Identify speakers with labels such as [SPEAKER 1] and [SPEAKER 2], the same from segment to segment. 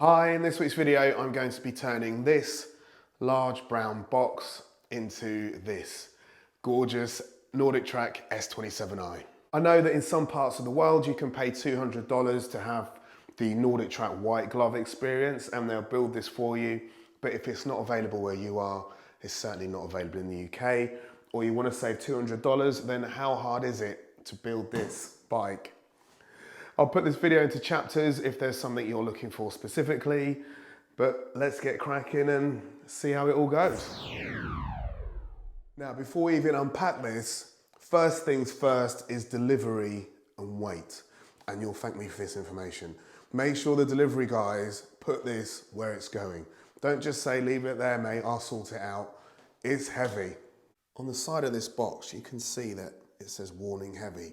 [SPEAKER 1] Hi, in this week's video I'm going to be turning this large brown box into this gorgeous NordicTrack S27i. I know that in some parts of the world you can pay $200 to have the NordicTrack white glove experience and they'll build this for you, but if it's not available where you are, it's certainly not available in the UK, or you want to save $200, then how hard is it to build this bike? I'll put this video into chapters if there's something you're looking for specifically, but let's get cracking and see how it all goes. Now, before we even unpack this, first things first is delivery and weight, and you'll thank me for this information. Make sure the delivery guys put this where it's going. Don't just say, leave it there, mate, I'll sort it out. It's heavy. On the side of this box, you can see that it says warning heavy.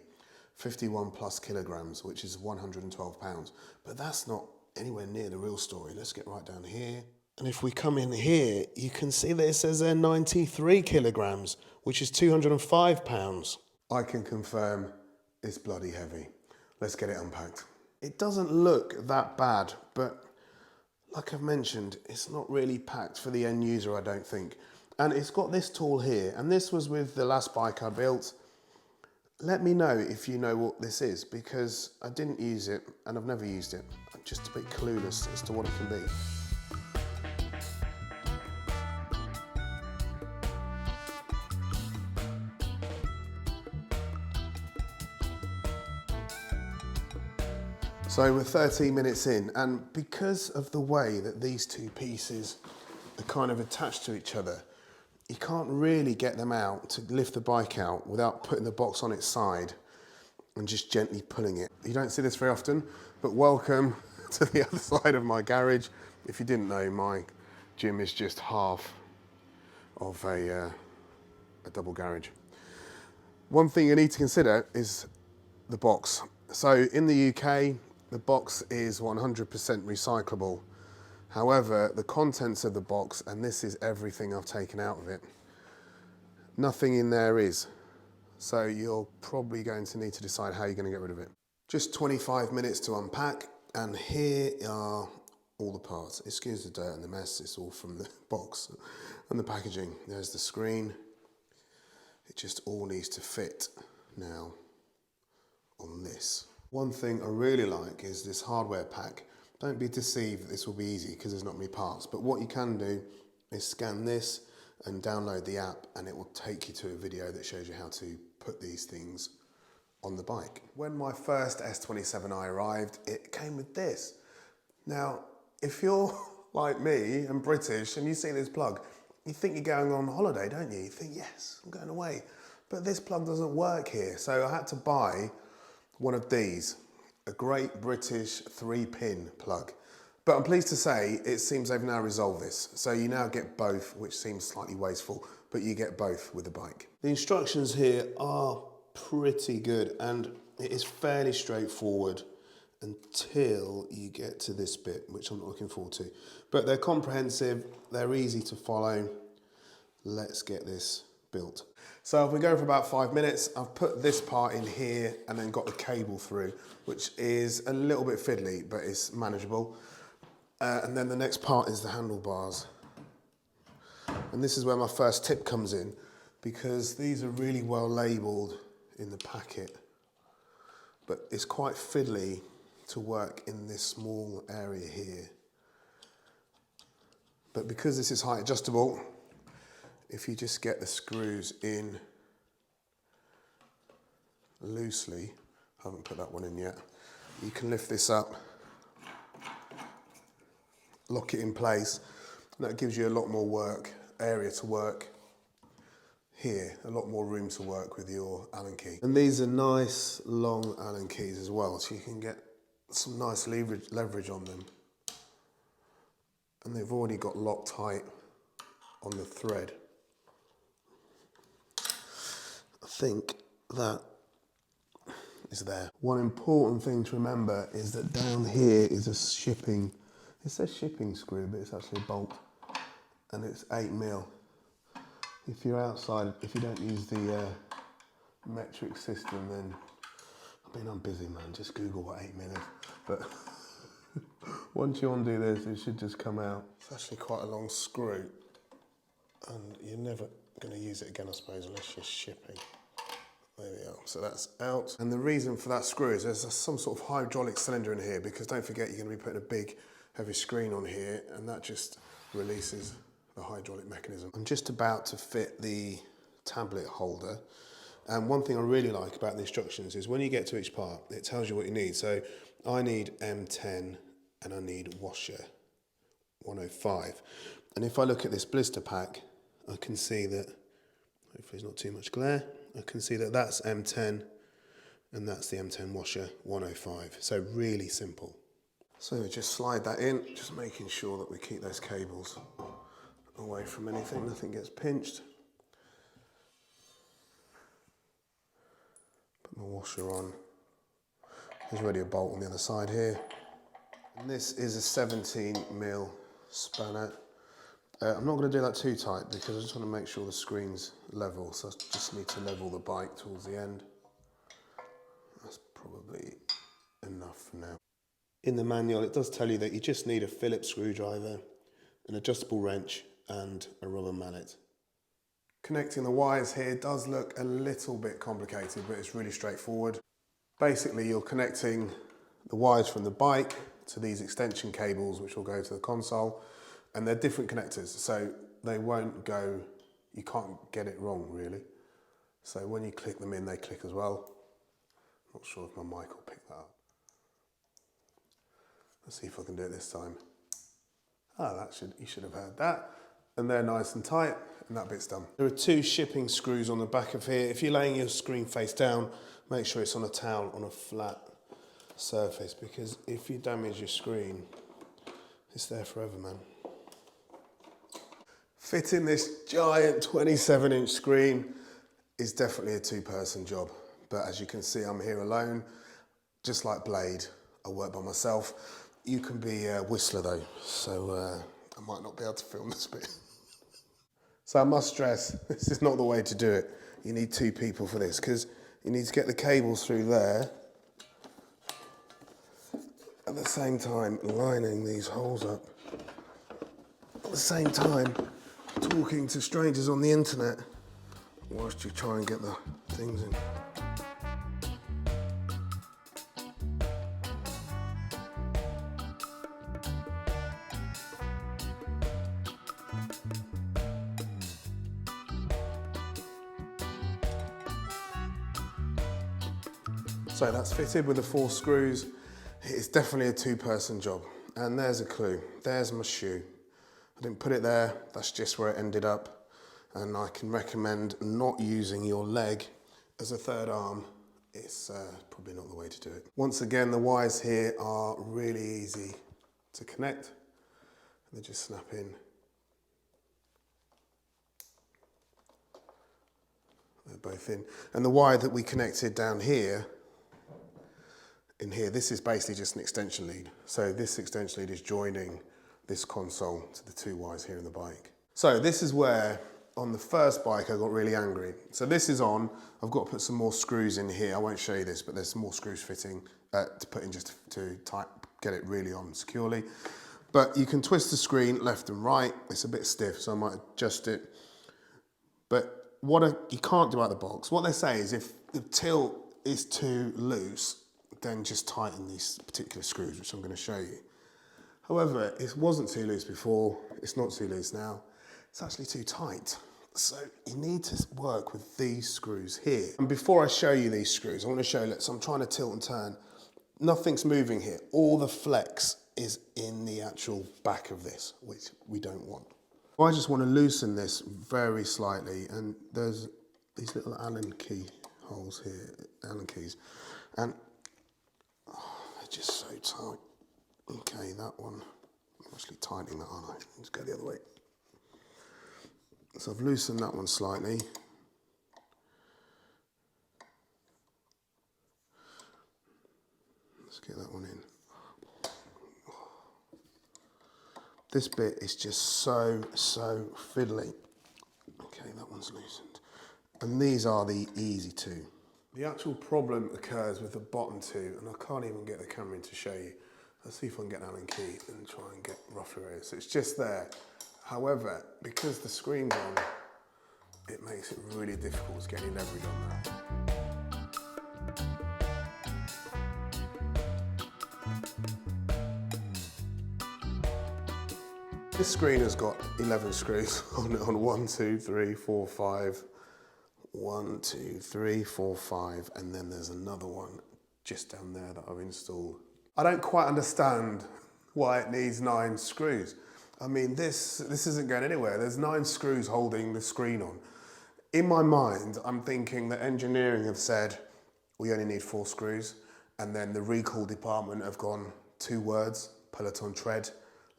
[SPEAKER 1] 51 plus kilograms, which is 112 pounds. But that's not anywhere near the real story. Let's get right down here. And if we come in here, you can see that it says there 93 kilograms, which is 205 pounds. I can confirm it's bloody heavy. Let's get it unpacked. It doesn't look that bad, but like I've mentioned, it's not really packed for the end user, I don't think. And it's got this tool here, and this was with the last bike I built. Let me know if you know what this is, because I didn't use it and I've never used it. I'm just a bit clueless as to what it can be. So we're 13 minutes in, and because of the way that these two pieces are kind of attached to each other, you can't really get them out to lift the bike out without putting the box on its side and just gently pulling it. You don't see this very often, but welcome to the other side of my garage. If you didn't know, my gym is just half of a double garage. One thing you need to consider is the box. So in the UK, the box is 100% recyclable. However, the contents of the box, and this is everything I've taken out of it, nothing in there is. So you're probably going to need to decide how you're going to get rid of it. Just 25 minutes to unpack, and here are all the parts. Excuse the dirt and the mess, it's all from the box and the packaging. There's the screen. It just all needs to fit now on this. One thing I really like is this hardware pack. Don't be deceived that this will be easy because there's not many parts, but what you can do is scan this and download the app, and it will take you to a video that shows you how to put these things on the bike. When my first S27i arrived, it came with this. Now, if you're like me and British and you see this plug, you think you're going on holiday, don't you? You think, yes, I'm going away. But this plug doesn't work here, so I had to buy one of these. A great British 3-pin plug. But I'm pleased to say it seems they've now resolved this. So you now get both, which seems slightly wasteful, but you get both with the bike. The instructions here are pretty good, and it is fairly straightforward until you get to this bit, which I'm not looking forward to. But they're comprehensive, they're easy to follow. Let's get this built. So I've been going for about 5 minutes. I've put this part in here and then got the cable through, which is a little bit fiddly, but it's manageable. And then the next part is the handlebars. And this is where my first tip comes in, because these are really well labelled in the packet, but it's quite fiddly to work in this small area here. But because this is height adjustable, if you just get the screws in loosely, I haven't put that one in yet, you can lift this up, lock it in place, and that gives you a lot more area to work here, a lot more room to work with your Allen key. And these are nice long Allen keys as well, so you can get some nice leverage on them. And they've already got Loctite on the thread. I think that is there. One important thing to remember is that down here is a shipping, it says shipping screw, but it's actually a bolt, and it's 8mm. If you're outside, if you don't use the metric system, then, I mean, I'm busy, man, just Google what 8mm is, but Once you undo this, it should just come out. It's actually quite a long screw, and you're never going to use it again, I suppose, unless you're shipping. There we are, so that's out. And the reason for that screw is there's some sort of hydraulic cylinder in here, because don't forget you're going to be putting a big heavy screen on here, and that just releases the hydraulic mechanism. I'm just about to fit the tablet holder, and one thing I really like about the instructions is when you get to each part, it tells you what you need. So I need M10 and I need washer 105. And if I look at this blister pack, I can see that, hopefully there's not too much glare, I can see that that's M10 and that's the M10 washer 105. So really simple. So just slide that in, just making sure that we keep those cables away from anything, nothing gets pinched. Put my washer on. There's already a bolt on the other side here. And this is a 17mm spanner. I'm not going to do that too tight because I just want to make sure the screen's level. So I just need to level the bike towards the end. That's probably enough for now. In the manual, it does tell you that you just need a Phillips screwdriver, an adjustable wrench, and a rubber mallet. Connecting the wires here does look a little bit complicated, but it's really straightforward. Basically, you're connecting the wires from the bike to these extension cables, which will go to the console, and they're different connectors, so they won't go, you can't get it wrong, really. So when you click them in, they click as well. Not sure if my mic will pick that up. Let's see if I can do it this time. Ah, you should have heard that. And they're nice and tight, and that bit's done. There are 2 shipping screws on the back of here. If you're laying your screen face down, make sure it's on a towel on a flat surface, because if you damage your screen, it's there forever, man. Fitting this giant 27-inch screen is definitely a 2-person job, but as you can see, I'm here alone. Just like Blade, I work by myself. You can be a whistler though, so I might not be able to film this bit. So I must stress, this is not the way to do it. You need 2 people for this, because you need to get the cables through there, at the same time lining these holes up, at the same time talking to strangers on the internet whilst you try and get the things in. So that's fitted with the 4 screws. It's definitely a 2-person job. And there's a clue. There's my shoe. I didn't put it there, that's just where it ended up. And I can recommend not using your leg as a 3rd arm. It's probably not the way to do it. Once again, the wires here are really easy to connect. They just snap in. They're both in. And the wire that we connected down here, in here, this is basically just an extension lead. So this extension lead is joining this console to the 2 wires here in the bike. So this is where, on the first bike, I got really angry. So this is on, I've got to put some more screws in here. I won't show you this, but there's some more screws fitting to put in just to get it really on securely. But you can twist the screen left and right. It's a bit stiff, so I might adjust it. But you can't do out of the box. What they say is if the tilt is too loose, then just tighten these particular screws, which I'm going to show you. However, it wasn't too loose before, it's not too loose now, it's actually too tight. So you need to work with these screws here. And before I show you these screws, I want to show you, so I'm trying to tilt and turn. Nothing's moving here. All the flex is in the actual back of this, which we don't want. I just want to loosen this very slightly, and there's these little Allen key holes here, Allen keys, and they're just so tight. Okay, that one, I'm actually tightening that, aren't I? Let's go the other way. So I've loosened that one slightly. Let's get that one in. This bit is just so fiddly. Okay, that one's loosened. And these are the easy 2. The actual problem occurs with the bottom 2, and I can't even get the camera in to show you. Let's see if I can get down in key and try and get roughly ready. So it's just there. However, because the screen's on, it makes it really difficult to get any leverage on that. This screen has got 11 screws on 1, 2, 3, 4, 5. 1, 2, 3, 4, 5, and then there's another one just down there that I've installed. I don't quite understand why it needs 9 screws. I mean, this isn't going anywhere. There's 9 screws holding the screen on. In my mind, I'm thinking that engineering have said, we only need 4 screws, and then the recall department have gone 2 words, Peloton tread,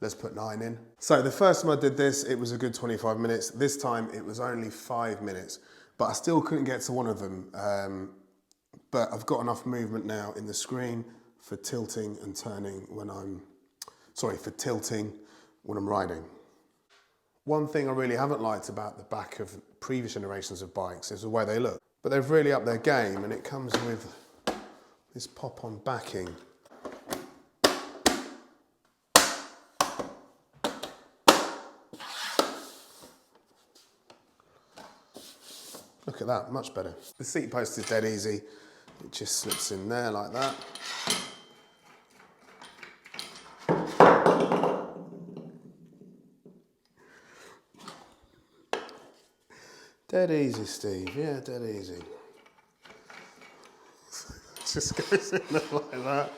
[SPEAKER 1] let's put 9 in. So the first time I did this, it was a good 25 minutes. This time it was only 5 minutes, but I still couldn't get to one of them. But I've got enough movement now in the screen for tilting and turning when I'm, for tilting when I'm riding. One thing I really haven't liked about the back of previous generations of bikes is the way they look. But they've really upped their game, and it comes with this pop-on backing. Look at that, much better. The seat post is dead easy. It just slips in there like that. Dead easy, Steve. Yeah, dead easy. It just goes in there like that.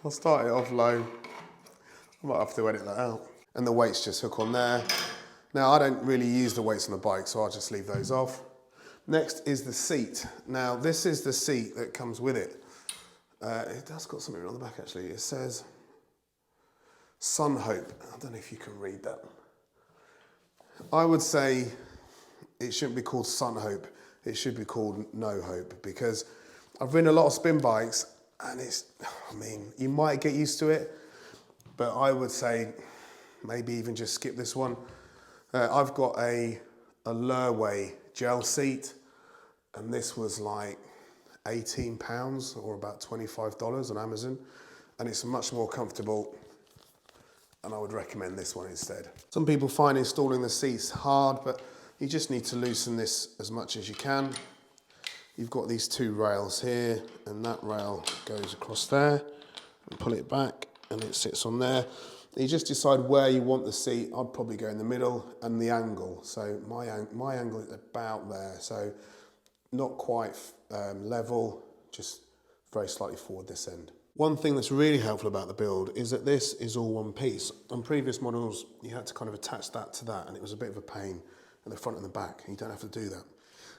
[SPEAKER 1] I'll start it off low. I might have to edit that out. And the weights just hook on there. Now, I don't really use the weights on the bike, so I'll just leave those off. Next is the seat. Now, this is the seat that comes with it. It has got something on the back, actually. It says Sun Hope. I don't know if you can read that. I would say it shouldn't be called Sun Hope. It should be called No Hope, because I've ridden a lot of spin bikes, and you might get used to it, but I would say maybe even just skip this one. I've got a Lurway gel seat, and this was like £18 or about $25 on Amazon, and it's much more comfortable, and I would recommend this one instead. Some people find installing the seats hard, but you just need to loosen this as much as you can. You've got these 2 rails here, and that rail goes across there, and pull it back, and it sits on there. You just decide where you want the seat. I'd probably go in the middle, and the angle. So my angle is about there. So not quite level, just very slightly forward this end. One thing that's really helpful about the build is that this is all one piece. On previous models, you had to kind of attach that to that, and it was a bit of a pain in the front and the back. You don't have to do that.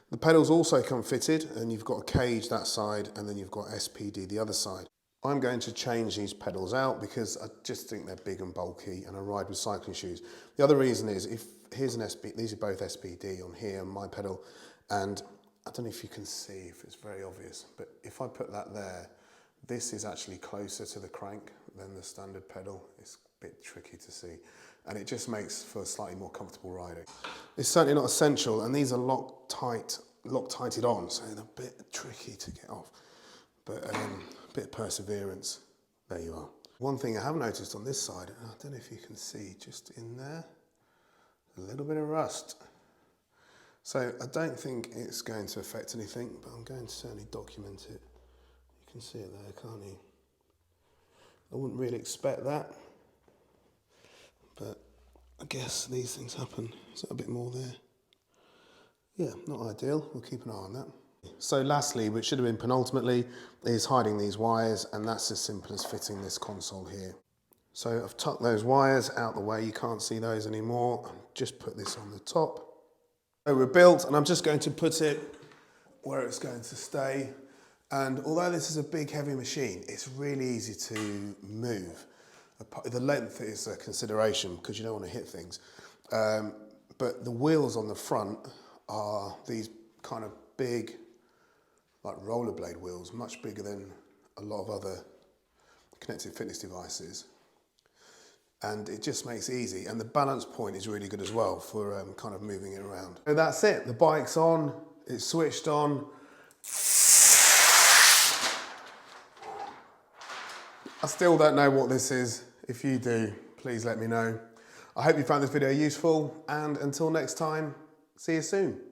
[SPEAKER 1] The pedals also come fitted, and you've got a cage that side, and then you've got SPD the other side. I'm going to change these pedals out because I just think they're big and bulky, and I ride with cycling shoes. The other reason is, here's an SPD, these are both SPD on here, on my pedal, and I don't know if you can see, if it's very obvious, but if I put that there, this is actually closer to the crank than the standard pedal. It's a bit tricky to see, and it just makes for slightly more comfortable riding. It's certainly not essential, and these are Loctited on, so they're a bit tricky to get off, but a bit of perseverance. There you are. One thing I have noticed on this side, I don't know if you can see, just in there, a little bit of rust. So I don't think it's going to affect anything, but I'm going to certainly document it. You can see it there, can't you? I wouldn't really expect that, but I guess these things happen. Is that a bit more there? Yeah, not ideal. We'll keep an eye on that. So lastly, which should have been penultimately, is hiding these wires, and that's as simple as fitting this console here. So I've tucked those wires out the way. You can't see those anymore. I'll just put this on the top. So we're built, and I'm just going to put it where it's going to stay. And although this is a big, heavy machine, it's really easy to move. The length is a consideration because you don't want to hit things. But the wheels on the front are these kind of big, like rollerblade wheels, much bigger than a lot of other connected fitness devices. And it just makes it easy. And the balance point is really good as well for kind of moving it around. So that's it, the bike's on, it's switched on. still don't know what this is. If you do, please let me know. I hope you found this video useful, and until next time, see you soon.